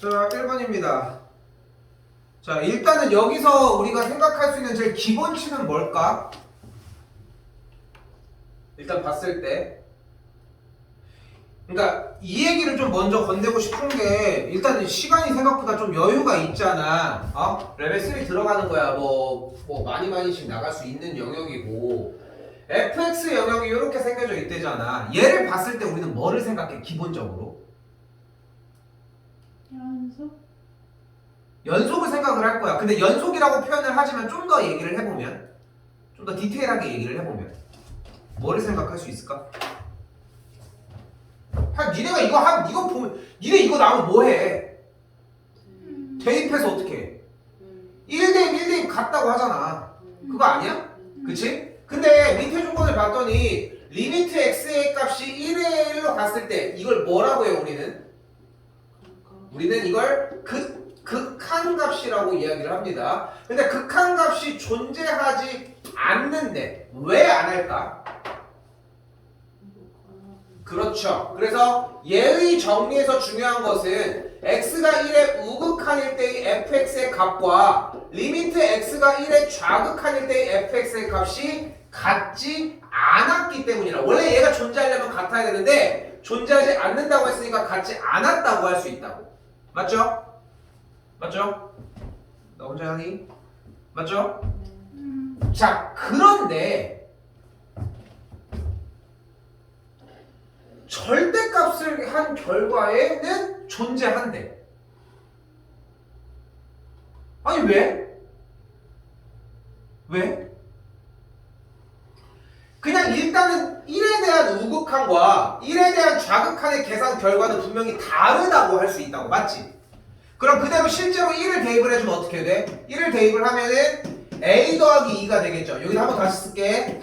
자, 1번입니다. 자, 일단은 여기서 우리가 생각할 수 있는 제일 기본치는 뭘까? 일단 봤을 때. 그러니까 이 얘기를 좀 먼저 건네고 싶은 게 일단 시간이 생각보다 좀 여유가 있잖아. 레벨 3 들어가는 거야. 뭐 많이씩 나갈 수 있는 영역이고 fx 영역이 이렇게 생겨져 있대잖아. 얘를 봤을 때 우리는 뭐를 생각해? 기본적으로 연속을 생각을 할 거야. 근데 연속이라고 표현을 하지만 좀 더 얘기를 해보면, 좀 더 디테일하게 얘기를 해보면 뭐를 생각할 수 있을까? 니네가 이거 보면 니네 이거 나오면 뭐해? 대입해서 어떻게 해? 1대1 1대1 같다고 하잖아. 그거 아니야? 그치? 근데 밑에 조건을 봤더니 리미트 x의 값이 1의 1로 갔을 때 이걸 뭐라고 해요 우리는? 우리는 이걸 극한 값이라고 이야기를 합니다. 근데 극한 값이 존재하지 않는데 왜 안 할까? 그렇죠. 그래서 얘의 정리에서 중요한 것은 x가 1의 우극한일 때의 fx의 값과 리미트 x가 1의 좌극한일 때의 fx의 값이 같지 않았기 때문이라. 원래 얘가 존재하려면 같아야 되는데 존재하지 않는다고 했으니까 같지 않았다고 할 수 있다고. 맞죠? 맞죠? 나 혼자 하니? 맞죠? 자, 그런데 절대값을 한 결과에는 존재한대. 아니 왜? 왜? 그냥 일단은 1에 대한 우극한과 1에 대한 좌극한의 계산 결과는 분명히 다르다고 할 수 있다고. 맞지? 그럼 그대로 실제로 1을 대입을 해주면 어떻게 돼? 1을 대입을 하면은 a 더하기 2가 되겠죠. 여기 한번 다시 쓸게.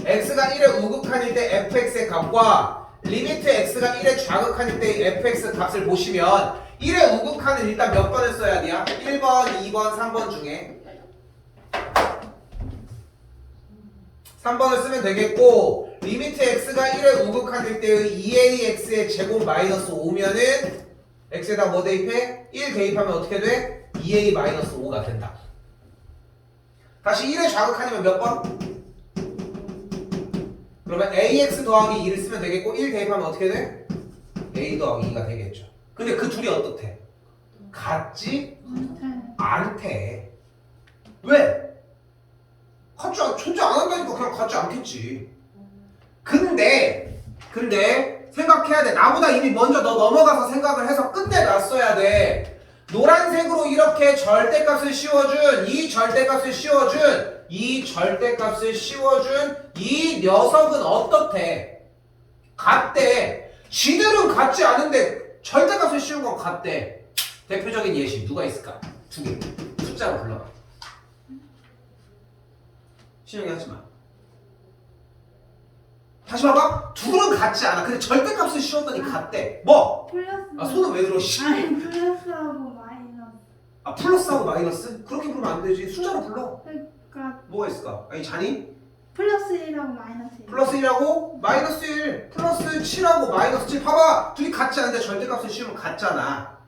x가 1의 우극한일 때 fx의 값과 리미트 x가 1의 좌극한일 때 fx 값을 보시면 1의 우극한은 일단 몇 번을 써야 돼요? 1번, 2번, 3번 중에 3번을 쓰면 되겠고, 리미트 x가 1의 우극한일 때의 2ax의 제곱 마이너스 5면은 x에다 뭐 대입해? 1 대입하면 어떻게 돼? 2a 마이너스 5가 된다. 다시 1의 좌극한이면 몇 번? 그러면 ax 더하기 2를 쓰면 되겠고 1 대입하면 어떻게 돼? a 더하기 2가 되겠죠. 근데 그 둘이 어떻대? 같지 않대. 왜? 존재 안 한다니까 그냥 같지 않겠지. 근데 생각해야 돼. 나보다 이미 먼저 너 넘어가서 생각을 해서 끝내놨어야 돼. 노란색으로 이렇게 절대값을 씌워준 이 녀석은 어떻대? 같대. 지들은 같지 않은데 절대값을 씌운 건 같대. 대표적인 예시 누가 있을까? 두 개. 숫자로 불러봐. 신영이 하지마. 다시 봐봐. 둘은 같지 않아. 근데 절대값을 씌웠더니 같대. 뭐? 플러스. 손은 왜 들어? 아니 플러스하고 마이너스. 플러스하고 마이너스? 그렇게 부르면 안 되지. 숫자로 불러. 그러니까 뭐가 있을까? 아니 자니? 플러스 1하고 마이너스 1. 플러스 1하고 마이너스 1 플러스 7하고 마이너스 7 봐봐. 둘이 같지 않은데 절대값을 씌우면 같잖아.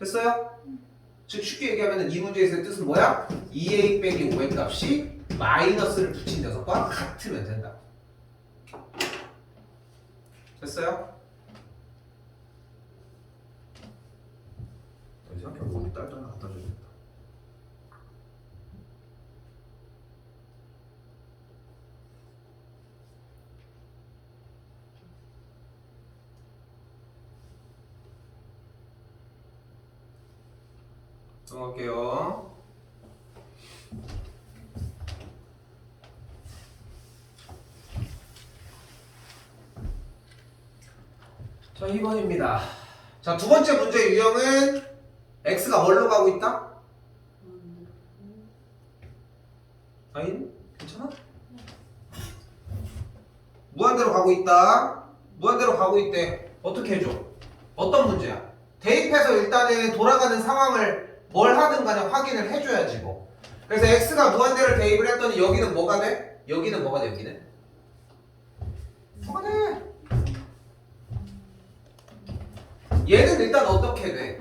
됐어요? 즉 쉽게 얘기하면 이 문제에서의 뜻은 뭐야? 2a 빼기 5의 값이 마이너스를 붙인 녀석과 같으면 된다. 됐어요? 더 이상 결국 딸도 하나 갖다 줘야겠다. 넘어갈게요. 자, 2번입니다. 자, 두 번째 문제 유형은 x가 뭘로 가고 있다? 아니, 괜찮아? 무한대로 가고 있다. 무한대로 가고 있대. 어떻게 해줘? 어떤 문제야? 대입해서 일단은 돌아가는 상황을 뭘 하든 간에 확인을 해줘야지 뭐. 그래서 x가 무한대를 대입을 했더니 여기는 뭐가 돼? 여기는 뭐가 돼? 여기는? 뭐가 돼? 얘는 일단 어떻게 돼?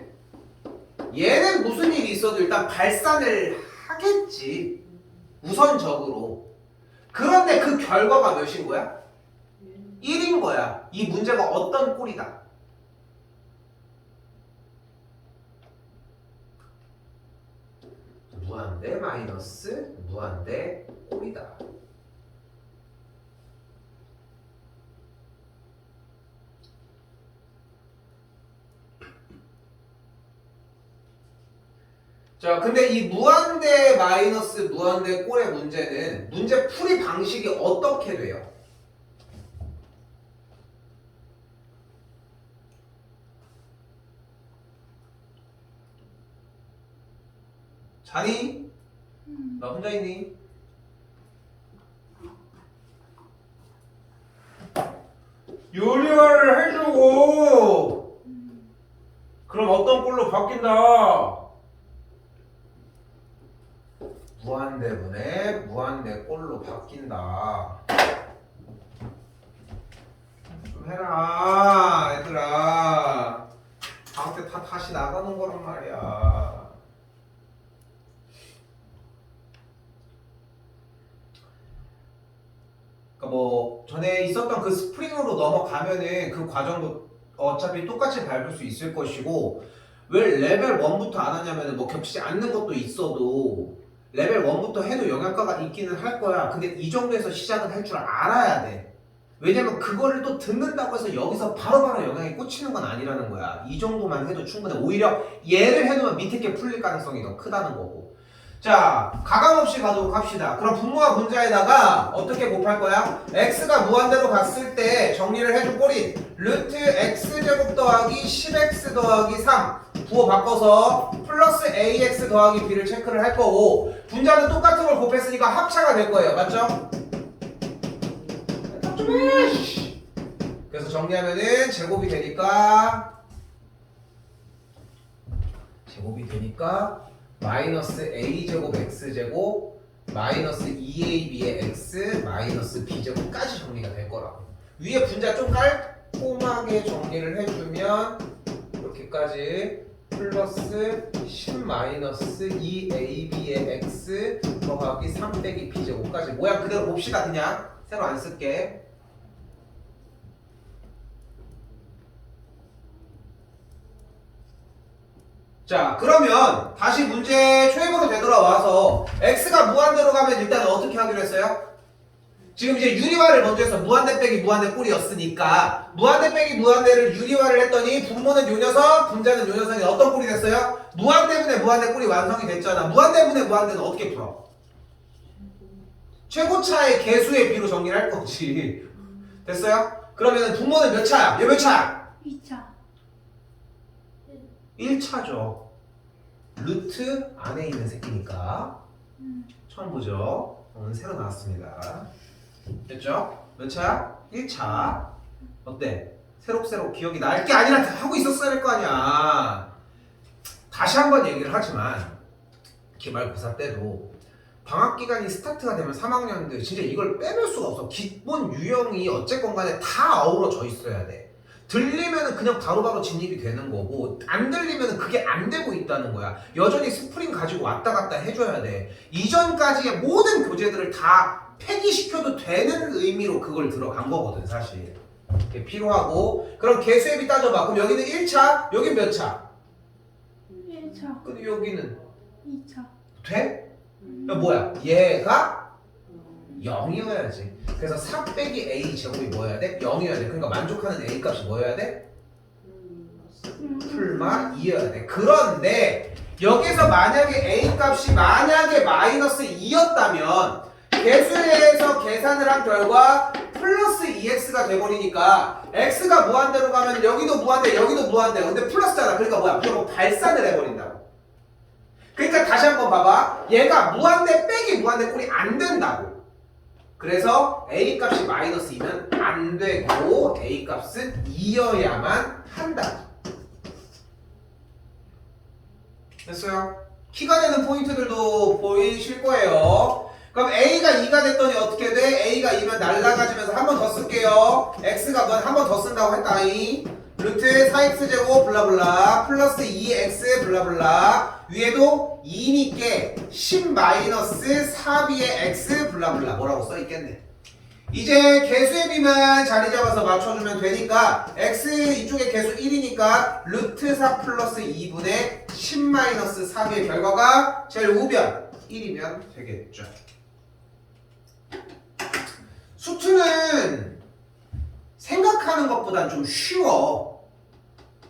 얘는 무슨 일이 있어도 일단 발산을 하겠지. 우선적으로. 그런데 그 결과가 몇인 거야? 1인 거야. 이 문제가 어떤 꼴이다? 무한대 마이너스 무한대 꼴이다. 자, 근데 이 무한대 마이너스 무한대 꼴의 문제는 문제 풀이 방식이 어떻게 돼요? 자니? 나 혼자 있니? 요리화를 해주고 그럼 어떤 꼴로 바뀐다? 무한대분의 무한대 꼴로 바뀐다. 좀 해라 얘들아. 다음 때 다 다시 나가는 거란 말이야. 그러니까 뭐 전에 있었던 그 스프링으로 넘어가면은 그 과정도 어차피 똑같이 밟을 수 있을 것이고, 왜 레벨 1부터 안 하냐면은 뭐 겹치지 않는 것도 있어도 레벨 1부터 해도 영양가가 있기는 할 거야. 근데 이 정도에서 시작은 할 줄 알아야 돼. 왜냐면 그거를 또 듣는다고 해서 여기서 바로바로 영향이 꽂히는 건 아니라는 거야. 이 정도만 해도 충분해. 오히려 얘를 해놓으면 밑에 게 풀릴 가능성이 더 크다는 거고. 자, 가감없이 가도록 합시다. 그럼 분모와 분자에다가 어떻게 곱할 거야? x가 무한대로 갔을 때 정리를 해줄 꼴이 루트 x제곱 더하기 10x 더하기 3 부호 바꿔서 플러스 ax 더하기 b를 체크를 할 거고, 분자는 똑같은 걸 곱했으니까 합차가 될 거예요. 맞죠? 그래서 정리하면은 제곱이 되니까 마이너스 a제곱 x제곱 마이너스 2ab의 x 마이너스 b제곱까지 정리가 될 거라고. 위에 분자 좀 깔끔하게 정리를 해주면 이렇게까지 플러스 10 마이너스 2ab의 x 더하기 3 빼기 b제곱까지 모양 그대로 봅시다. 그냥 새로 안 쓸게. 자, 그러면 다시 문제 초입으로 되돌아와서 x가 무한대로 가면 일단 어떻게 하기로 했어요? 지금 이제 유리화를 먼저 해서 무한대 빼기 무한대 꼴이었으니까 무한대 빼기 무한대를 유리화를 했더니 분모는 요 녀석, 분자는 요 녀석이 어떤 꼴이 됐어요? 무한대분의 무한대 꼴이 완성이 됐잖아. 무한대분의 무한대는 어떻게 풀어? 최고차의 개수의 비로 정리를 할 거지. 됐어요? 그러면 분모는 몇 차야? 얘 몇 차야? 2차. 1차죠. 루트 안에 있는 새끼니까 처음 보죠. 오늘 새로 나왔습니다. 됐죠? 몇 차야? 1차. 어때? 새록새록 기억이 날 게 아니라 다 하고 있었어야 할 거 아니야. 다시 한번 얘기를 하지만 기말고사 때도 방학기간이 스타트가 되면 3학년들 진짜 이걸 빼놓을 수가 없어. 기본 유형이 어쨌건 간에 다 어우러져 있어야 돼. 들리면은 그냥 바로바로 진입이 되는 거고, 안 들리면은 그게 안 되고 있다는 거야. 여전히 스프링 가지고 왔다 갔다 해줘야 돼. 이전까지의 모든 교재들을 다 폐기시켜도 되는 의미로 그걸 들어간 거거든 사실. 그게 필요하고. 그럼 개수의 비 따져봐. 그럼 여기는 1차, 여긴 몇 차? 1차. 근데 여기는 2차. 돼? 그럼 뭐야? 얘가 0이어야지. 그래서 4 빼기 a 제곱이 뭐여야 돼? 0이어야 돼. 그러니까 만족하는 a 값이 뭐여야 돼? 풀마 2여야 돼. 그런데 여기서 만약에 a 값이 만약에 마이너스 2였다면 개수에서 계산을 한 결과 플러스 2x가 돼버리니까 x가 무한대로 가면 여기도 무한대 여기도 무한대. 근데 플러스잖아. 그러니까 뭐야? 무조건 발산을 해버린다고. 그러니까 다시 한번 봐봐. 얘가 무한대 빼기 무한대 꼴이 안 된다고. 그래서 a 값이 마이너스 2면 안 되고 a 값은 2여야만 한다. 됐어요? 키가 되는 포인트들도 보이실 거예요. 그럼 a가 2가 됐더니 어떻게 돼? a가 2면 날라가지면서 한 번 더 쓸게요. x가 한 번 더 쓴다고 했다이. 루트 4x제곱 블라블라 플러스 2x 블라블라 위에도 2니께 10 마이너스 4b의 x 블라블라 뭐라고 써있겠네. 이제 개수의 비만 자리 잡아서 맞춰주면 되니까 x 이쪽에 개수 1이니까 루트 4 플러스 2분의 10 마이너스 4b의 결과가 제일 우변 1이면 되겠죠. 수투는 생각하는 것보단 좀 쉬워.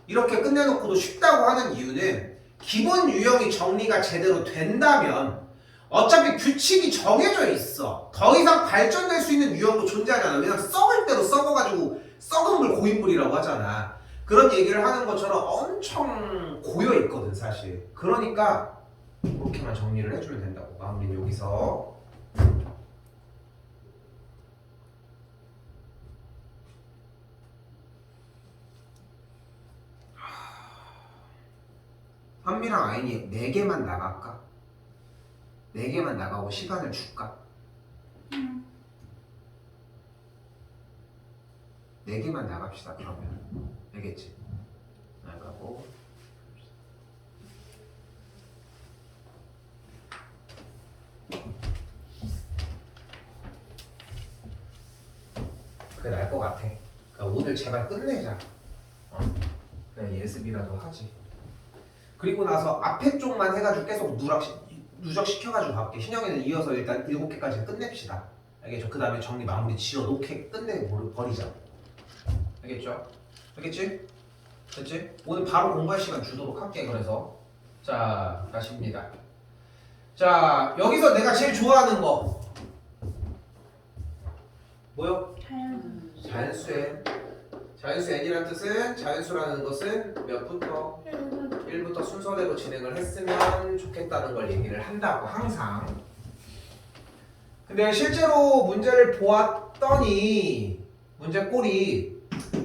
이렇게 끝내놓고도 쉽다고 하는 이유는 기본 유형이 정리가 제대로 된다면 어차피 규칙이 정해져 있어. 더 이상 발전될 수 있는 유형도 존재하잖아. 왜냐면 썩을 대로 썩어가지고 썩은 물 고인물이라고 하잖아. 그런 얘기를 하는 것처럼 엄청 고여 있거든 사실. 그러니까 그렇게만 정리를 해주면 된다고. 마무리는 여기서. 현미랑 아인이 4개만 나갈까? 4개만 나가고 시간을 줄까? 4개만 나갑시다 그러면. 알겠지? 나가고 그게 나을 것 같아. 그러니까 오늘 제발 끝내자. 그냥 예습이라도 하지. 그리고 나서 앞에 쪽만 해가지고 계속 누적시켜가지고 갈게. 신영이는 이어서 일단 7개까지 끝냅시다. 알겠죠? 그 다음에 정리 마무리 지어 놓게 끝내고 버리자. 알겠죠? 알겠지? 됐지? 오늘 바로 공부할 시간 주도록 할게. 그래서 자 가십니다. 자 여기서 내가 제일 좋아하는 거 뭐요? 자연수에 자연수 n이라는 뜻은 자연수라는 것은 몇부터 1부터 순서대로 진행을 했으면 좋겠다는 걸 얘기를 한다고 항상. 근데 실제로 문제를 보았더니 문제 꼴이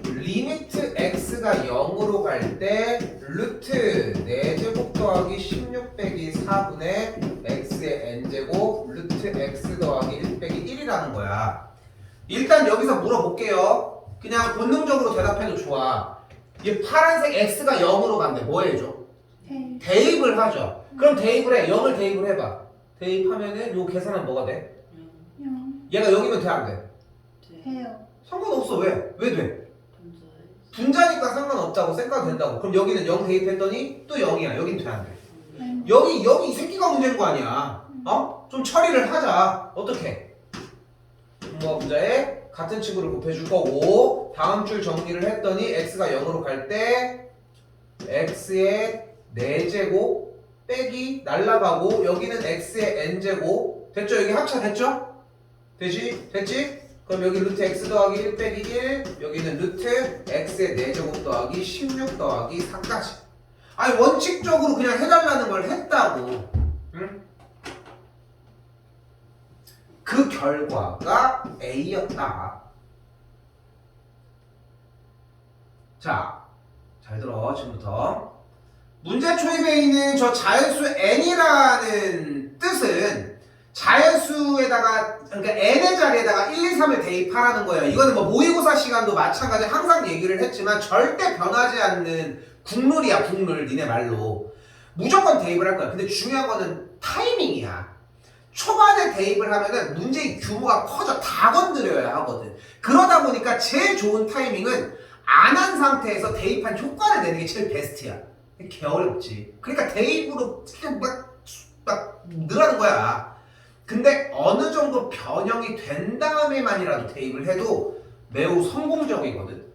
리미트 x가 0으로 갈 때 루트 4제곱 더하기 16 빼기 4분의 x의 n제곱 루트 x 더하기 1 빼기 1이라는 거야. 일단 여기서 물어볼게요. 그냥 본능적으로 대답해도 좋아. 이 파란색 x가 0으로 간대. 뭐 해줘? 대입을 하죠. 그럼 대입을 해. 0을 대입을 해봐. 대입하면은 요 계산은 뭐가 돼? 0 얘가 0이면 돼 안 돼? 돼요. 상관없어. 왜? 왜 돼? 분자니까 상관없다고 생각된다고. 그럼 여기는 0 대입했더니 또 0이야. 여긴 돼 안 돼? 여기 이 새끼가 문제인 거 아니야. 어? 좀 처리를 하자. 어떻게? 분모와 분자에 같은 칙으로 곱해줄 거고 다음 줄 정리를 했더니 x가 0으로 갈 때 x의 4제곱 빼기 날라가고 여기는 x의 n제곱 됐죠? 여기 합차 됐죠? 되지? 됐지? 그럼 여기 루트 x 더하기 1 빼기 1 여기는 루트 x의 4제곱 더하기 16 더하기 4까지. 아니 원칙적으로 그냥 해달라는 걸 했다고. 응? 그 결과가 A였다. 자, 잘 들어 지금부터. 문제 초입에 있는 저 자연수 n이라는 뜻은 자연수에다가 그러니까 n의 자리에다가 1, 2, 3을 대입하라는 거예요. 이거는 뭐 모의고사 시간도 마찬가지 항상 얘기를 했지만 절대 변하지 않는 국룰이야. 국룰 니네 말로 무조건 대입을 할 거야. 근데 중요한 거는 타이밍이야. 초반에 대입을 하면은 문제의 규모가 커져 다 건드려야 하거든. 그러다 보니까 제일 좋은 타이밍은 안 한 상태에서 대입한 효과를 내는 게 제일 베스트야. 개 어렵지. 그러니까 대입으로 막 늘어나는 거야. 근데 어느 정도 변형이 된 다음에만이라도 대입을 해도 매우 성공적이거든.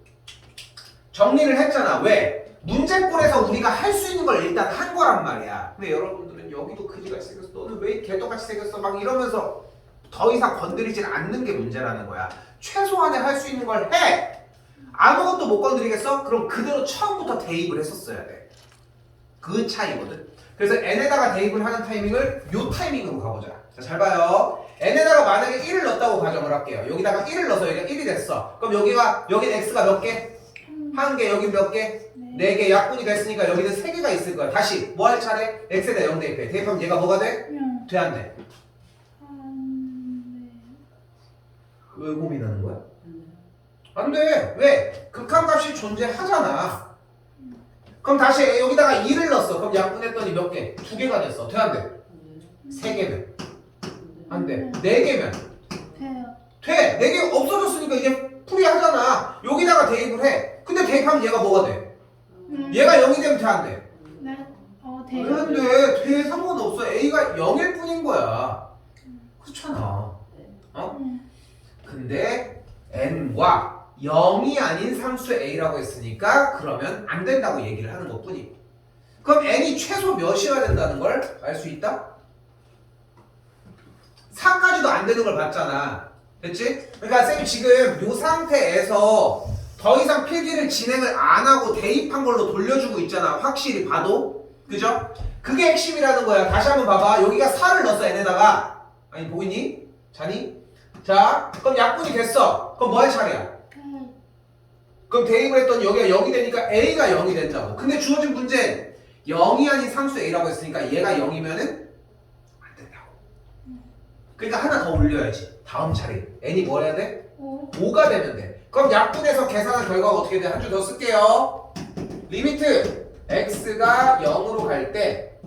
정리를 했잖아. 왜? 문제꼴에서 우리가 할 수 있는 걸 일단 한 거란 말이야. 근데 여러분들은 여기도 그지같이 생겼어. 너는 왜 개떡같이 생겼어? 막 이러면서 더 이상 건드리진 않는 게 문제라는 거야. 최소한의 할 수 있는 걸 해. 아무것도 못 건드리겠어? 그럼 그대로 처음부터 대입을 했었어야 돼. 그 차이거든. 그래서 n에다가 대입을 하는 타이밍을 요 타이밍으로 가보자. 자, 잘 봐요. n에다가 만약에 1을 넣었다고 가정을 할게요. 여기다가 1을 넣어서 여기가 1이 됐어. 그럼 여긴 x가 몇 개? 1개. 여긴 몇 개? 4개. 약분이 됐으니까 여기는 3개가 있을 거야. 다시 뭐 할 차례? x에다 0 대입해. 대입하면 얘가 뭐가 돼? 돼 안 돼? 왜 고민하는 거야? 안 돼. 왜? 극한값이 존재하잖아. 그럼 다시 여기다가 2를 넣었어. 그럼 약분했더니 몇 개? 2개가 됐어. 돼, 안 돼? 3개면? 안 돼. 4개면? 돼요. 돼. 4개 없어졌으니까 이제 풀이하잖아. 여기다가 대입을 해. 근데 대입하면 얘가 뭐가 돼? 얘가 0이 되면 돼, 안 돼? 네. 왜 돼요. 안 돼? 돼. 상관없어. A가 0일 뿐인 거야. 그렇잖아. 어? 근데 n과 0이 아닌 상수 A라고 했으니까 그러면 안 된다고 얘기를 하는 것 뿐이고. 그럼 n이 최소 몇이어야 된다는 걸 알 수 있다? 4까지도 안 되는 걸 봤잖아. 됐지? 그러니까 쌤이 지금 이 상태에서 더 이상 필기를 진행을 안 하고 대입한 걸로 돌려주고 있잖아. 확실히 봐도. 그죠? 그게 핵심이라는 거야. 다시 한번 봐봐. 여기가 4를 넣었어, n에다가. 아니, 보이니? 자니? 자, 그럼 약분이 됐어. 그럼 뭐할 차례야? 그럼 대입을 했더니 여기가 0이 되니까 A가 0이 된다고. 근데 주어진 문제는 0이 아닌 상수 A라고 했으니까 얘가 0이면은 안 된다고. 그러니까 하나 더 올려야지. 다음 차례. n이 뭐 해야 돼? 5가 되면 돼. 그럼 약분해서 계산한 결과가 어떻게 돼? 한 줄 더 쓸게요. 리미트 x가 0으로 갈 때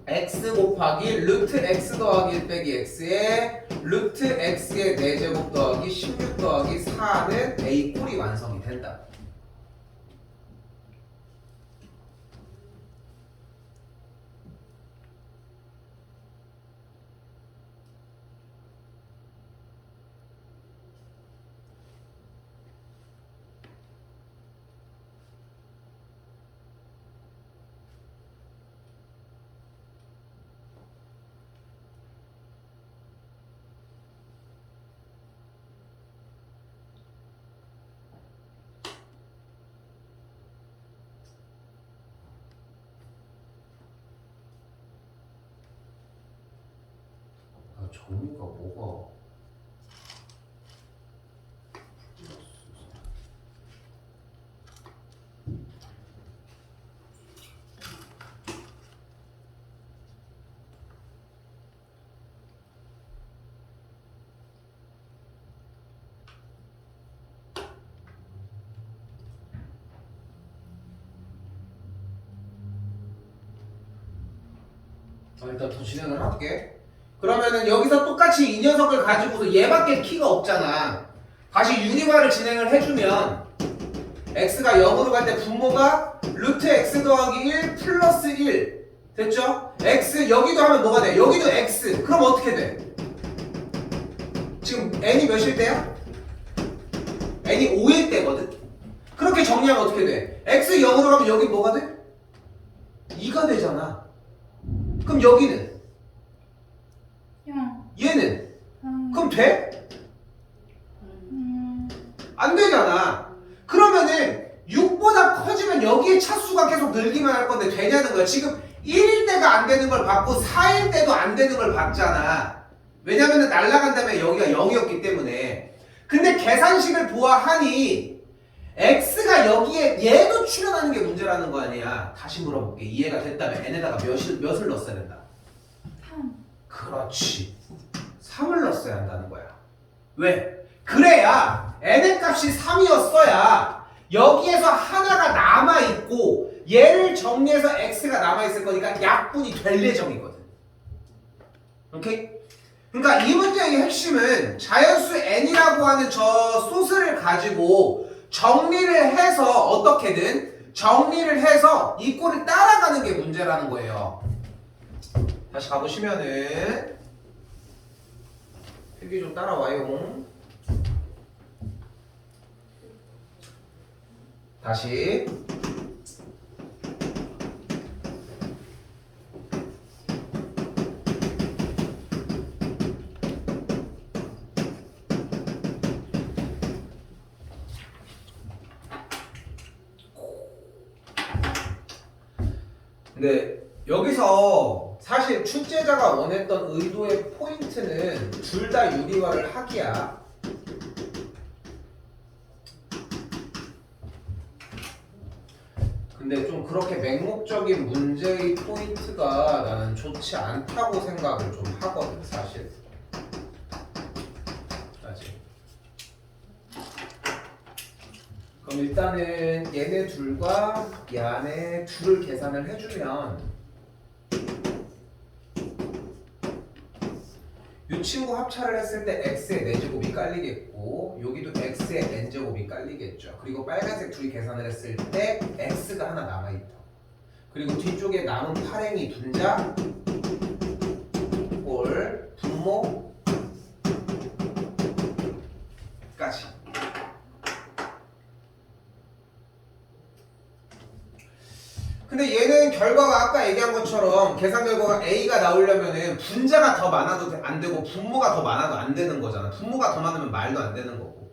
x 곱하기 루트 x 더하기 1 빼기 x에 루트 x의 4제곱 더하기 16 더하기 4는 a 꼴이 완성이 된다. 정의가 뭐가 일단 더 진행을 할게. 그러면은 여기서 똑같이 이 녀석을 가지고서 얘밖에 키가 없잖아. 다시 유리화를 진행을 해주면 x가 0으로 갈 때 분모가 루트 x 더하기 1 플러스 1 됐죠? x 여기도 하면 뭐가 돼? 여기도 x 그럼 어떻게 돼? 지금 n이 몇일 때야? n이 5일 때거든? 그렇게 정리하면 어떻게 돼? x 0으로 가면 여기 뭐가 돼? 2가 되잖아. 그럼 여기는? 얘는? 그럼 돼? 안 되잖아. 그러면은 6보다 커지면 여기에 차수가 계속 늘기만 할 건데 되냐는 거야. 지금 1일 때가 안 되는 걸 봤고 4일 때도 안 되는 걸 봤잖아. 왜냐면은 날아간 다음에 여기가 0이었기 때문에. 근데 계산식을 보아하니 x가 여기에 얘도 출현하는 게 문제라는 거 아니야. 다시 물어볼게. 이해가 됐다면 n에다가 몇을 넣었어야 된다? 3. 그렇지. 3을 넣었어야 한다는 거야. 왜? 그래야 n의 값이 3이었어야 여기에서 하나가 남아있고 얘를 정리해서 x가 남아있을 거니까 약분이 될 예정이거든. 오케이? 그러니까 이 문제의 핵심은 자연수 n이라고 하는 저 소스를 가지고 정리를 해서 어떻게든 정리를 해서 이 꼴을 따라가는 게 문제라는 거예요. 다시 가보시면은 필기 좀 따라와요. 다시 근데 여기서 사실 출제자가 원했던 의도의 포인트는 둘 다 유리화를 하기야. 근데 좀 그렇게 맹목적인 문제의 포인트가 나는 좋지 않다고 생각을 좀 하거든, 사실. 맞지? 그럼 일단은 얘네 둘과 이 안에 둘을 계산을 해주면 이 친구 합차를 했을 때 x의 4제곱이 깔리겠고 여기도 x의 n제곱이 깔리겠죠. 그리고 빨간색 둘이 계산을 했을 때 x가 하나 남아있다. 그리고 뒤쪽에 남은 파랭이 분자 꼴 분모까지. 근데 얘는 결과가 아까 얘기한 것처럼 계산 결과가 A가 나오려면은 분자가 더 많아도 안 되고 분모가 더 많아도 안 되는 거잖아. 분모가 더 많으면 말도 안 되는 거고.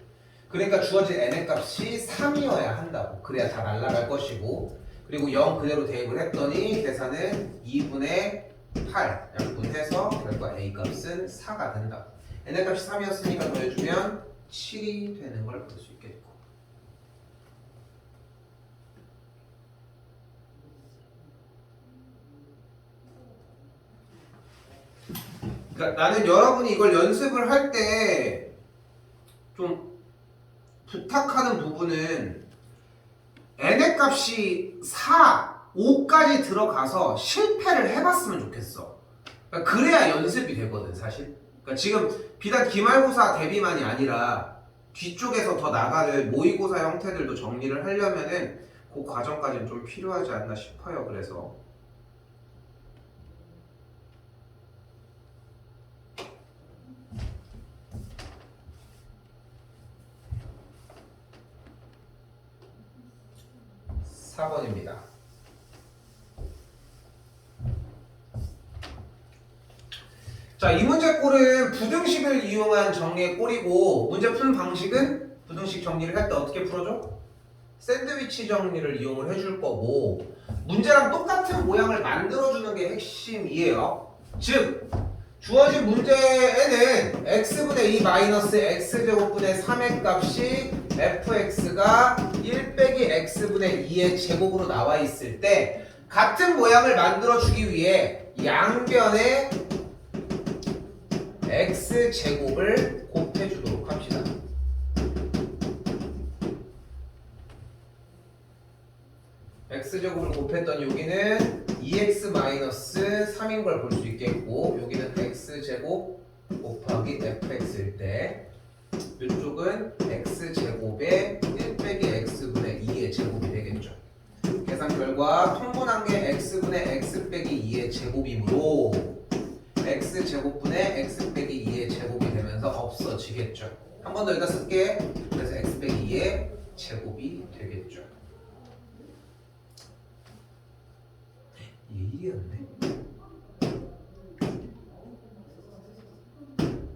그러니까 주어진 n의 값이 3이어야 한다고. 그래야 다 날아갈 것이고. 그리고 0 그대로 대입을 했더니 계산은 2분의 8 약분해서 결과 A 값은 4가 된다고. n의 값이 3이었으니까 더해주면 7이 되는 걸 볼 수 있겠고. 그러니까 나는 여러분이 이걸 연습을 할 때 좀 부탁하는 부분은 n의 값이 4, 5까지 들어가서 실패를 해봤으면 좋겠어. 그러니까 그래야 연습이 되거든 사실. 그러니까 지금 비단 기말고사 대비만이 아니라 뒤쪽에서 더 나갈 모의고사 형태들도 정리를 하려면은 그 과정까지는 좀 필요하지 않나 싶어요. 그래서 (4번입니다) 자, 이 문제 꼴은 부등식을 이용한 정리의 꼴이고 문제 푸는 방식은 부등식 정리를 할 때 어떻게 풀어줘? 샌드위치 정리를 이용을 해줄 거고 문제랑 똑같은 모양을 만들어주는 게 핵심이에요. 즉 주어진 문제에는 x분의 2 마이너스 x제곱분의 3의 값이 fx가 1 빼기 x분의 2의 제곱으로 나와 있을 때 같은 모양을 만들어주기 위해 양변에 x제곱을 곱해주도록 합시다. x제곱을 곱했더니 여기는 2x-3인 걸 볼 수 있겠고 여기는 x제곱 곱하기 fx일 때 이쪽은 x제곱에 1 빼기 x분의 2의 제곱이 되겠죠. 계산 결과 통분한 게 x분의 x 빼기 2의 제곱이므로 x제곱분의 x 빼기 2의 제곱이 되면서 없어지겠죠. 한 번 더 여기다 쓸게. 그래서 x 빼기 2의 제곱이 되겠죠. 이게 1이었네.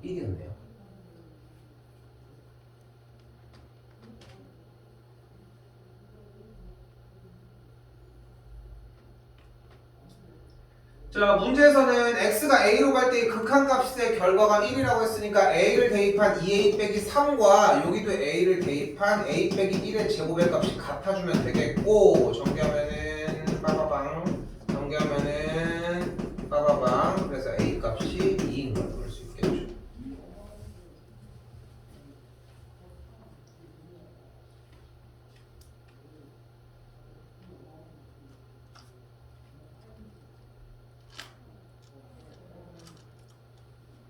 1이었네요. 자, 문제에서는 x가 a로 갈 때의 극한값의 결과가 1이라고 했으니까 a를 대입한 2a 빼기 3과 여기도 a를 대입한 a 빼기 1의 제곱의 값이 같아주면 되겠고 정리하면은 빠바방 정리하면은 빠바방 그래서 a 값이 2인 걸 볼 수 있겠죠.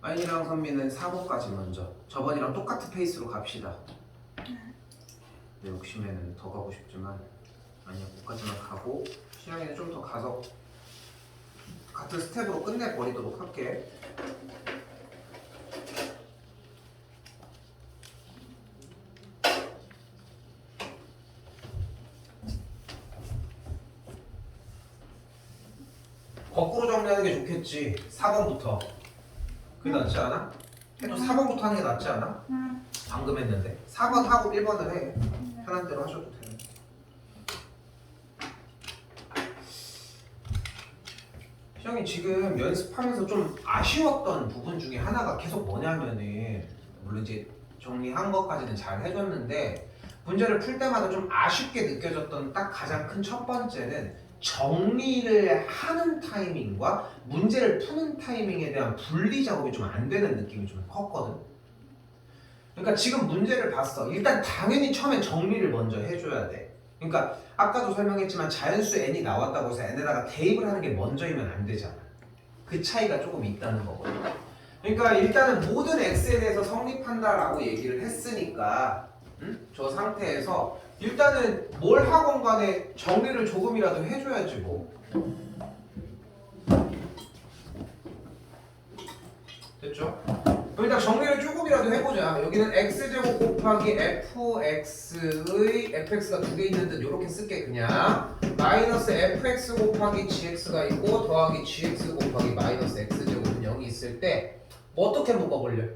아인이랑 선미는 4번까지 먼저 저번이랑 똑같은 페이스로 갑시다. 내 욕심에는 더 가고 싶지만 아니야, 거기까지만 가고 시영이는 좀 더 가서 같은 스텝으로 끝내버리도록 할게. 거꾸로 정리하는 게 좋겠지. 4번부터 그게 낫지 않아? 해도 4번부터 하는 게 낫지 않아? 방금 했는데 4번 하고 1번을 해. 편한 대로 하셔도 돼. 시영이 지금 연습하면서 좀 아쉬웠던 부분 중에 하나가 계속 뭐냐면은 물론 이제 정리한 것까지는 잘 해줬는데 문제를 풀 때마다 좀 아쉽게 느껴졌던 딱 가장 큰 첫 번째는 정리를 하는 타이밍과 문제를 푸는 타이밍에 대한 분리 작업이 좀 안 되는 느낌이 좀 컸거든. 그러니까 지금 문제를 봤어. 일단 당연히 처음엔 정리를 먼저 해줘야 돼. 그러니까 아까도 설명했지만 자연수 n이 나왔다고 해서 n에다가 대입을 하는 게 먼저이면 안 되잖아. 그 차이가 조금 있다는 거거든. 그러니까 일단은 모든 x에 대해서 성립한다라고 얘기를 했으니까 저 상태에서 일단은 뭘 하건 간에 정리를 조금이라도 해줘야지 뭐. 됐죠? 그럼 일단 정리를 조금이라도 해보자. 여기는 x제곱 곱하기 fx의 fx가 두 개 있는 듯 이렇게 쓸게 그냥. 마이너스 fx 곱하기 gx가 있고 더하기 gx 곱하기 마이너스 x제곱은 0이 있을 때 뭐 어떻게 묶어볼래?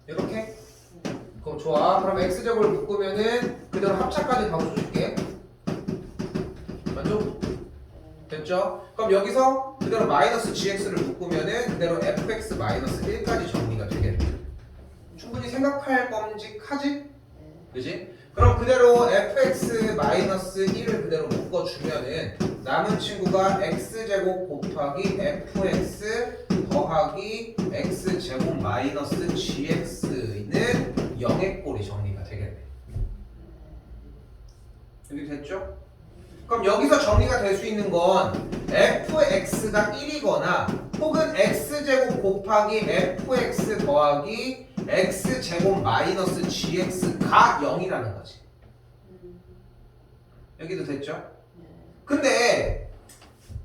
이렇게? 그럼 좋아. 그럼 x제곱을 묶으면은 그대로 합차까지 바꿔줄게. 만족? 됐죠? 그럼 여기서 그대로 마이너스 gx를 묶으면은 그대로 fx 마이너스 1까지 정리가 되겠네. 충분히 생각할 범직하지? 그지? 그럼 그대로 fx 마이너스 1을 그대로 묶어주면은 남은 친구가 x제곱 곱하기 fx 더하기 x제곱 마이너스 gx는 0의 꼴이 정리가 되겠네. 여기 됐죠? 그럼 여기서 정리가 될 수 있는 건 fx가 1이거나 혹은 x제곱 곱하기 fx 더하기 x제곱 마이너스 gx가 0이라는 거지. 여기도 됐죠? 근데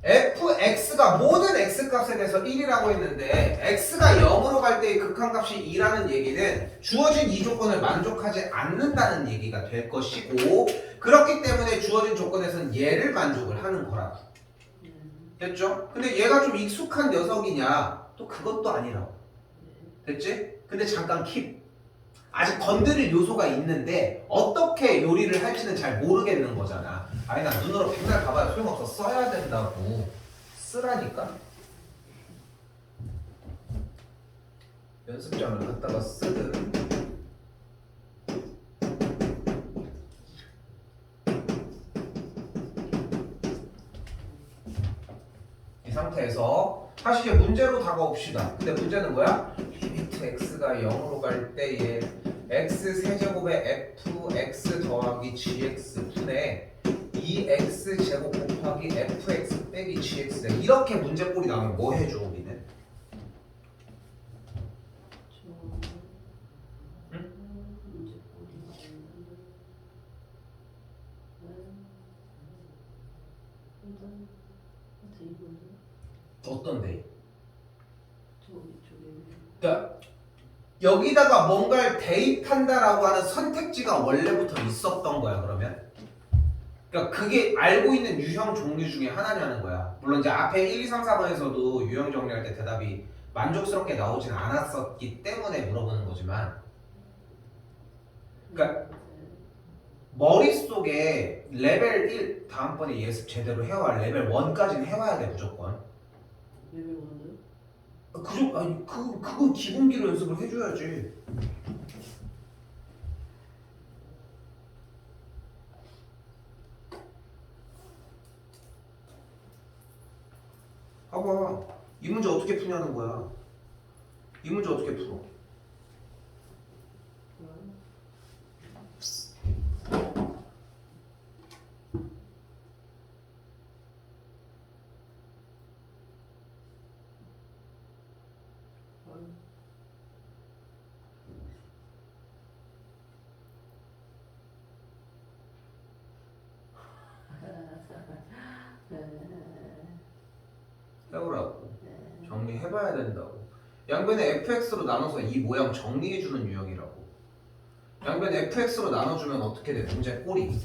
fx가 모든 x값에 대해서 1이라고 했는데 x가 0으로 갈 때의 극한값이 2라는 얘기는 주어진 이 조건을 만족하지 않는다는 얘기가 될 것이고 그렇기 때문에 주어진 조건에서는 얘를 만족을 하는 거라고. 됐죠? 근데 얘가 좀 익숙한 녀석이냐? 또 그것도 아니라고. 됐지? 근데 잠깐 킵. 아직 건드릴 요소가 있는데 어떻게 요리를 할지는 잘 모르겠는 거잖아. 아니 나 눈으로 백날 봐봐야 소용없어. 써야 된다고. 쓰라니까. 연습장을 갖다가 쓰든 이 상태에서 다시 이제 문제로 다가옵시다. 근데 문제는 뭐야? 리미트 x가 0으로 갈 때에 x 세제곱에 fx 더하기 gx 분의 2x 제곱 곱하기 fx 빼기 gx 이렇게 문제꼴이 나오면 뭐 해줘 우리는? 응? 어떤데? 그러니까 여기다가 뭔가를 대입한다라고 하는 선택지가 원래부터 있었던 거야 그러면? 그러니까 그게 알고 있는 유형 종류 중에 하나냐는 거야. 물론 이제 앞에 1, 2, 3, 4번에서도 유형 정리할 때 대답이 만족스럽게 나오진 않았었기 때문에 물어보는 거지만 그러니까 머릿속에 레벨 1 다음번에 예습 제대로 해와 레벨 1까지는 해와야 돼 무조건. 레벨 1은? 아니 그거 기본기로 연습을 해줘야지. 봐봐. 이 문제 어떻게 푸냐는 거야. 이 문제 어떻게 풀어? 해보라고. 정리해봐야 된다고. 양변에 fx로 나눠서 이 모양 정리해주는 유형이라고. 양변 fx로 나눠주면 어떻게 돼? 문제 꼴이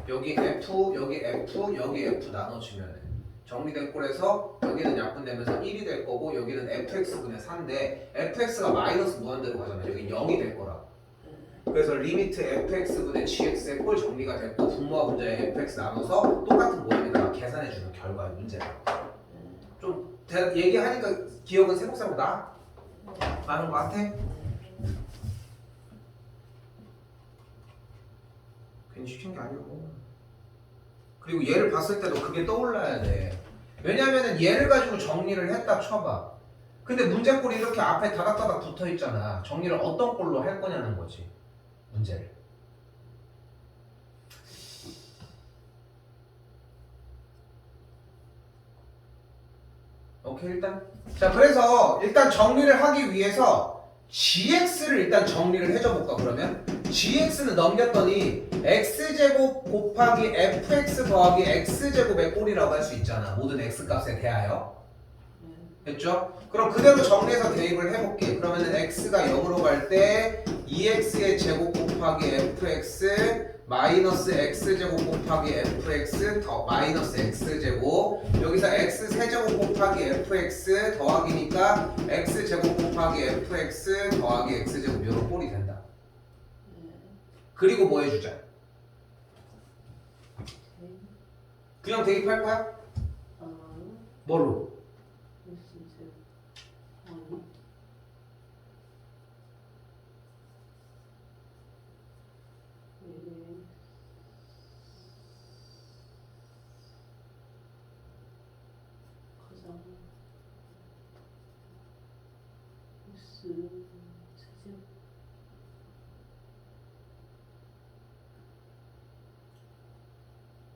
여기 f, 여기 f, 여기 f 나눠지면 정리된 꼴에서 여기는 약분되면서 1이 될 거고 여기는 fx분의 4인데 fx가 마이너스 무한대로 가잖아. 여기 0이 될 거라고. 그래서 리미트 fx분의 gx의 꼴 정리가 됐고 분모와 분자의 fx 나눠서 똑같은 모양에다가 계산해주는 결과의 문제다. 좀 얘기하니까 기억은 새록새록 나? 많은 것 같아? 괜히 시킨 게 아니고. 그리고 얘를 봤을 때도 그게 떠올라야 돼. 왜냐면은 얘를 가지고 정리를 했다 쳐봐. 근데 문제꼴이 이렇게 앞에 다닥다닥 붙어 있잖아. 정리를 어떤 꼴로 할 거냐는 거지. 문제를. 오케이 일단. 자 그래서 일단 정리를 하기 위해서 gx를 일단 정리를 해줘 볼까 그러면? gx는 넘겼더니 x제곱 곱하기 fx 더하기 x제곱의 꼴이라고 할 수 있잖아. 모든 x값에 대하여. 됐죠? 그럼 그대로 정리해서 대입을 해볼게. 그러면은 x가 0으로 갈 때 2x의 제곱 곱하기 fx 마이너스 x제곱 곱하기 fx 더 마이너스 x제곱 여기서 x 세제곱 곱하기 fx 더하기니까 x제곱 곱하기 fx 더하기 x제곱 이런 꼴이 된다. 그리고 뭐 해주자? 그냥 대입할 거야? 뭘로?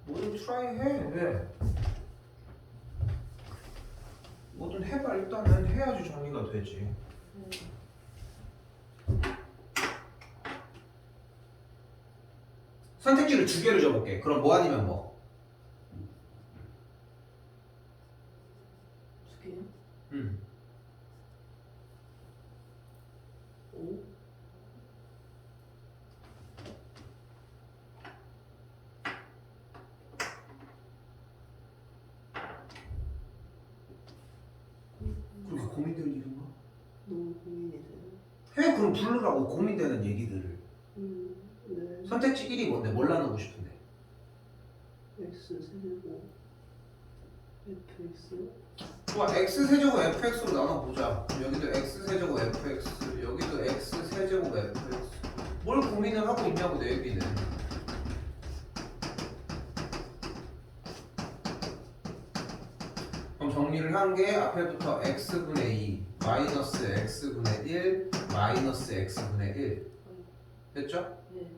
뭐든 트라이 해. 왜? 뭐든 해봐. 일단은 해야지 정리가 되지. 선택지를 두 개를 줘볼게. 그럼 뭐 아니면 뭐? 두 개요? 5? 그렇게 고민될 이유가? 너무 고민이돼요. 해 그럼 부르라고 고민되는 얘기들을. 네. 선택지 1이 뭔데? 뭘 나누고 싶은데? x 세제곱 fx 좋아 x세제곱 fx로 나눠보자. 여기도 x세제곱 fx 여기도 x세제곱 fx 뭘 고민을 하고 있냐고 내 얘기는. 그럼 정리를 한 게 앞에부터 x분의 2 마이너스 x분의 1 마이너스 x분의 1 됐죠? 네.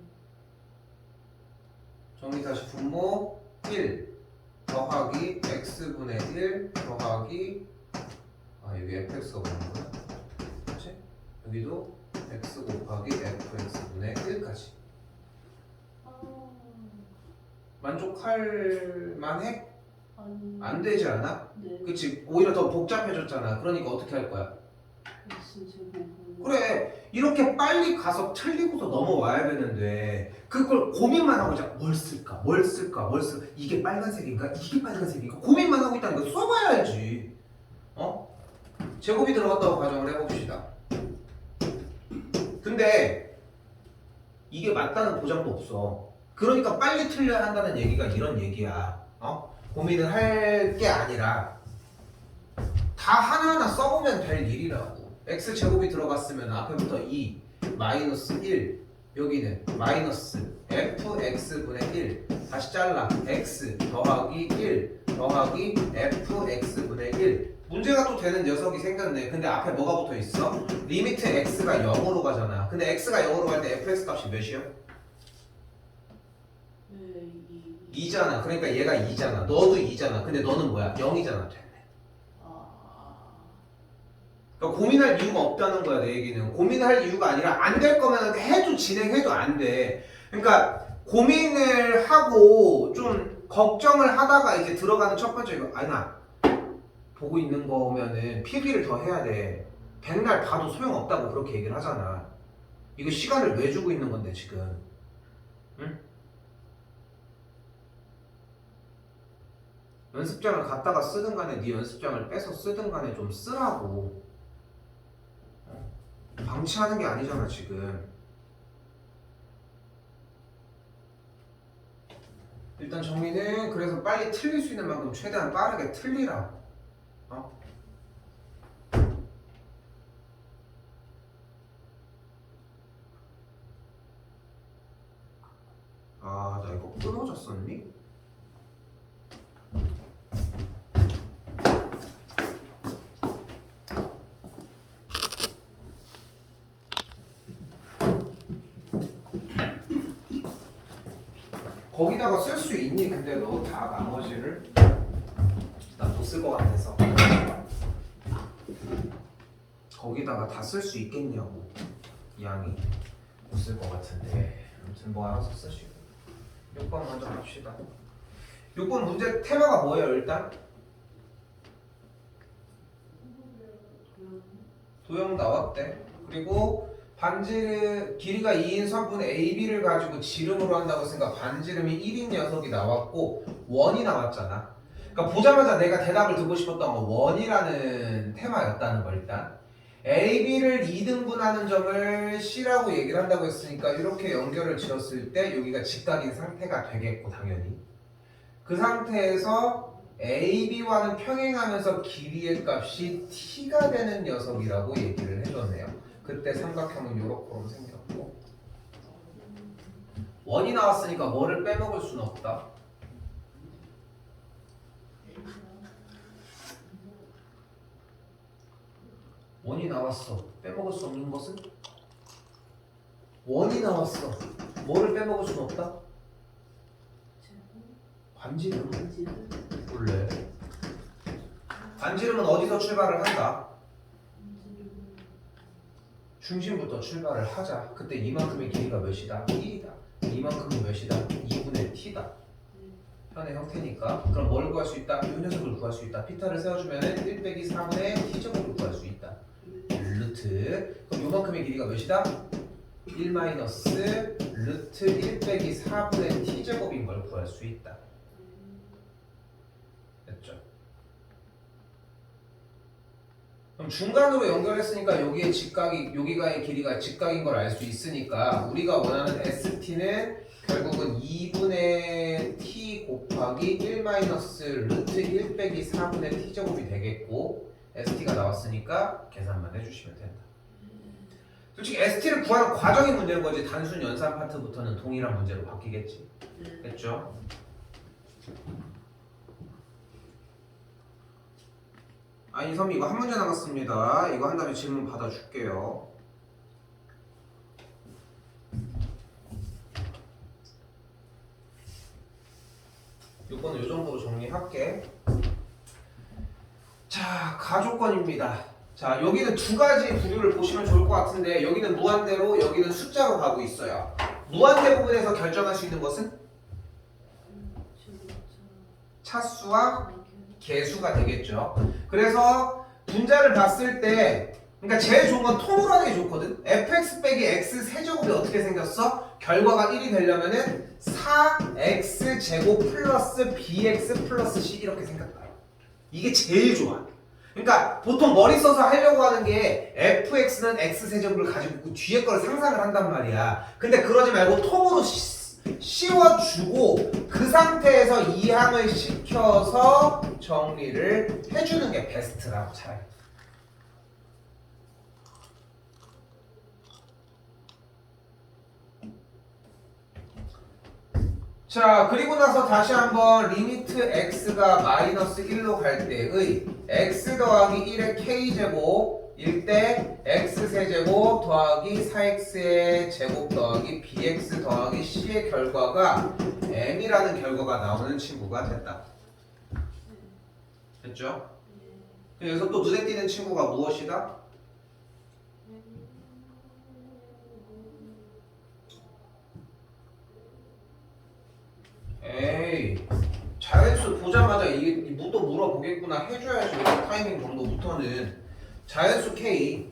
정리 다시 분모 1 더하기 x분의 1 더하기 여기 fx가 오는 거야? 그렇지? 여기도 x 곱하기 fx분의 1까지 만족할 만해? 안 되지 않아? 네. 그치? 오히려 더 복잡해졌잖아. 그러니까 어떻게 할 거야? x 제곱 그래 이렇게 빨리 가서 틀리고서 넘어와야 되는데 그걸 고민만 하고 있잖아. 뭘 쓸까? 뭘 쓸까? 뭘 쓸까? 이게 빨간색인가? 이게 빨간색인가? 고민만 하고 있다는 거 써봐야 알지. 어? 제곱이 들어갔다고 가정을 해봅시다. 근데 이게 맞다는 보장도 없어. 그러니까 빨리 틀려야 한다는 얘기가 이런 얘기야. 어? 고민을 할 게 아니라 다 하나하나 써보면 될 일이라고. x제곱이 들어갔으면 앞에부터 2 마이너스 1 여기는 마이너스 fx분의 1 다시 잘라 x 더하기 1 더하기 fx분의 1 문제가 또 되는 녀석이 생겼네. 근데 앞에 뭐가 붙어 있어? 리미트 x가 0으로 가잖아. 근데 x가 0으로 갈 때 fx 값이 몇이야? 2잖아. 그러니까 얘가 2잖아. 너도 2잖아. 근데 너는 뭐야? 0이잖아. 그러니까 고민할 이유가 없다는 거야. 내 얘기는 고민할 이유가 아니라 안 될 거면 해도 진행해도 안 돼. 그러니까 고민을 하고 좀 걱정을 하다가 이제 들어가는 첫 번째 이거 아니야. 보고 있는 거면은 필기를 더 해야 돼. 백날 봐도 소용없다고 그렇게 얘기를 하잖아. 이거 시간을 왜 주고 있는 건데 지금? 응? 연습장을 갖다가 쓰든 간에 네 연습장을 빼서 쓰든 간에 좀 쓰라고. 방치하는 게 아니잖아 지금. 일단 정리는 그래서 빨리 틀릴 수 있는 만큼 최대한 빠르게 틀리라고. 어? 아, 나 이거 끊어졌었니? 거기다가 쓸 수 있니? 근데 너 다 나머지를 난 못 쓸 것 같아서 거기다가 다 쓸 수 있겠냐고 양이 못 쓸 것 같은데 아무튼 뭐 알아서 쓰시고 6번 먼저 갑시다. 6번 문제 테마가 뭐예요 일단? 도형 나왔대. 그리고 반지름 길이가 2인 선분 AB를 가지고 지름으로 한다고 했으니까 반지름이 1인 녀석이 나왔고 원이 나왔잖아. 그러니까 보자마자 내가 대답을 듣고 싶었던 건 원이라는 테마였다는 걸 일단 AB를 2등분하는 점을 C라고 얘기를 한다고 했으니까 이렇게 연결을 지었을 때 여기가 직각인 상태가 되겠고 당연히 그 상태에서 AB와는 평행하면서 길이의 값이 T가 되는 녀석이라고 얘기를 해줬네요. 그때 삼각형은 요렇게 생겼고 원이 나왔으니까 뭐를 빼먹을 수는 없다. 원이 나왔어. 빼먹을 수 없는 것은? 원이 나왔어. 뭐를 빼먹을 수는 없다? 반지름. 원래 반지름은 어디서 출발을 한다? 중심부터 출발을 하자. 그때 이만큼의 길이가 몇이다? 1이다. 이만큼은 몇이다? 2분의 t다. 현의 형태니까. 그럼 뭘 구할 수 있다? 이 녀석을 구할 수 있다. 피타를 세워주면 1 빼기 4분의 t제곱을 구할 수 있다. 루트. 그럼 요만큼의 길이가 몇이다? 1 마이너스 루트 1 빼기 4분의 t제곱인 걸 구할 수 있다. 됐죠? 그럼 중간으로 연결했으니까 여기에 직각이 여기가의 길이가 직각인 걸 알 수 있으니까 우리가 원하는 ST는 결국은 2분의 t 곱하기 1 마이너스 루트 1 빼기 4분의 t제곱이 되겠고 ST가 나왔으니까 계산만 해주시면 된다. 솔직히 ST를 구하는 과정이 문제인 거지 단순 연산 파트부터는 동일한 문제로 바뀌겠지. 됐죠? 아니 선미 이거 한 문제 남았습니다. 이거 한 다음에 질문 받아줄게요. 이거는 이 정도로 정리할게. 자, 가조건입니다. 자, 여기는 두 가지 부류를 보시면 좋을 것 같은데 여기는 무한대로, 여기는 숫자로 가고 있어요. 무한대 부분에서 결정할 수 있는 것은 차수와 개수가 되겠죠. 그래서 분자를 봤을 때 그러니까 제일 좋은 건 통으로 하는 게 좋거든. fx 빼기 x 세제곱이 어떻게 생겼어? 결과가 1이 되려면은 4x 제곱 플러스 bx 플러스 c 이렇게 생겼다. 이게 제일 좋아. 그러니까 보통 머리 써서 하려고 하는 게 fx는 x 세제곱을 가지고 그 뒤에 걸 상상을 한단 말이야. 근데 그러지 말고 통으로 씌워주고 그 상태에서 이항을 시켜서 정리를 해주는 게 베스트라고 차라리. 자, 그리고 나서 다시 한번 리미트 x가 마이너스 1로 갈 때의 x 더하기 1의 k제곱일 때 x세제곱 더하기 4x의 제곱 더하기 bx 더하기 c의 결과가 m이라는 결과가 나오는 친구가 됐다. 됐죠? 여기서 또 눈에 띄는 친구가 무엇이다? 에이, 자연수 보자마자 이게 또 물어보겠구나 해줘야지. 타이밍 정도부터는 자연수 K,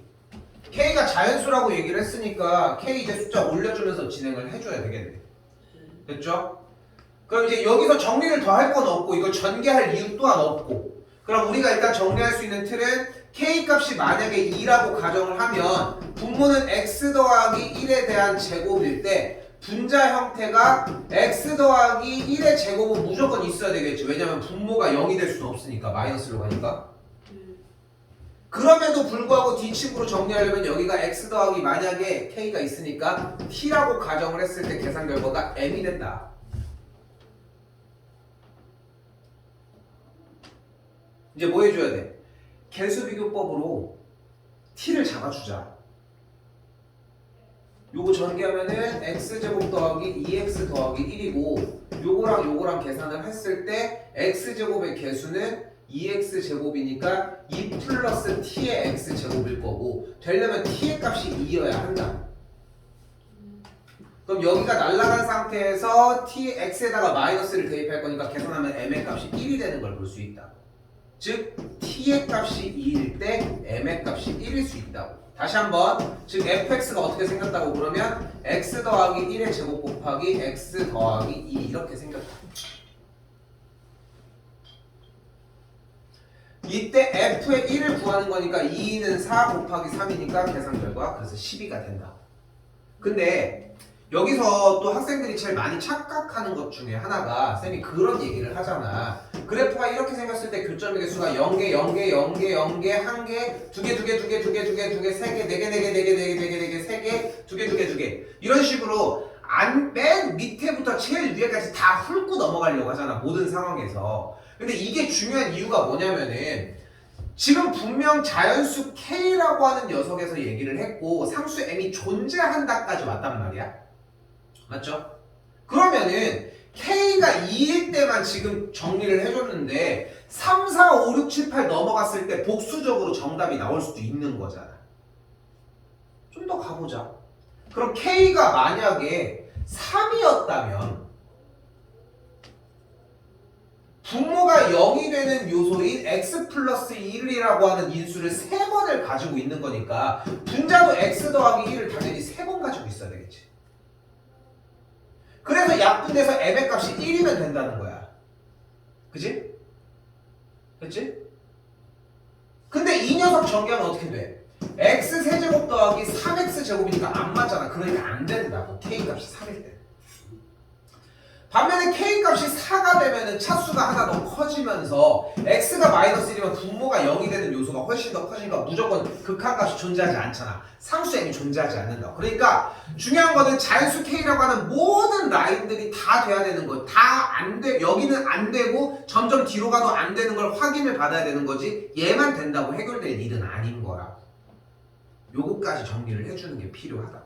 K가 자연수라고 얘기를 했으니까 K 이제 숫자 올려주면서 진행을 해줘야 되겠네. 됐죠? 그럼 이제 여기서 정리를 더 할 건 없고 이거 전개할 이유 또한 없고, 그럼 우리가 일단 정리할 수 있는 틀은 K 값이 만약에 2라고 가정을 하면 분모는 x 더하기 1에 대한 제곱일 때 분자 형태가 x 더하기 1의 제곱은 무조건 있어야 되겠지. 왜냐면 분모가 0이 될 수는 없으니까, 마이너스로 가니까. 그럼에도 불구하고 뒷집으로 정리하려면 여기가 x 더하기 만약에 k가 있으니까 t라고 가정을 했을 때 계산 결과가 m이 된다. 이제 뭐 해줘야 돼? 개수비교법으로 t를 잡아주자. 요거 전개하면은 x제곱 더하기 2x 더하기 1이고 요거랑 요거랑 계산을 했을 때 x제곱의 개수는 2x제곱이니까 2 플러스 t의 x제곱일 거고 되려면 t의 값이 2여야 한다. 그럼 여기가 날아간 상태에서 x에다가 마이너스를 대입할 거니까 계산하면 m의 값이 1이 되는 걸 볼 수 있다. 즉 t의 값이 2일 때 m의 값이 1일 수 있다고. 다시 한번 즉 fx가 어떻게 생겼다고 그러면 x 더하기 1의 제곱 곱하기 x 더하기 2 이렇게 생겼다. 이때 f의 1을 구하는 거니까 2는 4 곱하기 3이니까 계산 결과 그래서 12가 된다. 근데 여기서 또 학생들이 제일 많이 착각하는 것 중에 하나가 쌤이 그런 얘기를 하잖아. 그래프가 이렇게 생겼을 때 교점의 개수가 0개, 0개, 0개, 0개, 1개, 2개, 2개, 2개, 2개, 2개, 2개, 3개, 4개, 4개, 4개, 4개, 4개, 4개, 3개, 2개, 2개, 2개 이런 식으로 맨 밑에부터 제일 위에까지 다 훑고 넘어가려고 하잖아. 모든 상황에서. 근데 이게 중요한 이유가 뭐냐면은 지금 분명 자연수 K라고 하는 녀석에서 얘기를 했고 상수 M이 존재한다까지 왔단 말이야. 맞죠? 그러면은 K가 2일 때만 지금 정리를 해줬는데 3, 4, 5, 6, 7, 8 넘어갔을 때 복수적으로 정답이 나올 수도 있는 거잖아. 좀 더 가보자. 그럼 K가 만약에 3이었다면 분모가 0이 되는 요소인 x 플러스 1이라고 하는 인수를 3번을 가지고 있는 거니까 분자도 x 더하기 1을 당연히 3번 가지고 있어야 되겠지. 그래서 약분돼서 m의 값이 1이면 된다는 거야. 그치? 그치? 근데 이 녀석 전개하면 어떻게 돼? x 세제곱 더하기 3x 제곱이니까 안 맞잖아. 그러니까 안 된다고. k 값이 3일 때. 반면에 k 값이 4가 되면은 차수가 하나 더 커지면서 x가 마이너스 1이면 분모가 0이 되는 요소가 훨씬 더 커지니까 무조건 극한값이 존재하지 않잖아. 상수 m이 존재하지 않는다. 그러니까 중요한 거는 자연수 k라고 하는 모든 라인들이 다 돼야 되는 거. 다 안 돼. 여기는 안 되고 점점 뒤로 가도 안 되는 걸 확인을 받아야 되는 거지. 얘만 된다고 해결될 일은 아닌 거라. 요거까지 정리를 해주는 게 필요하다.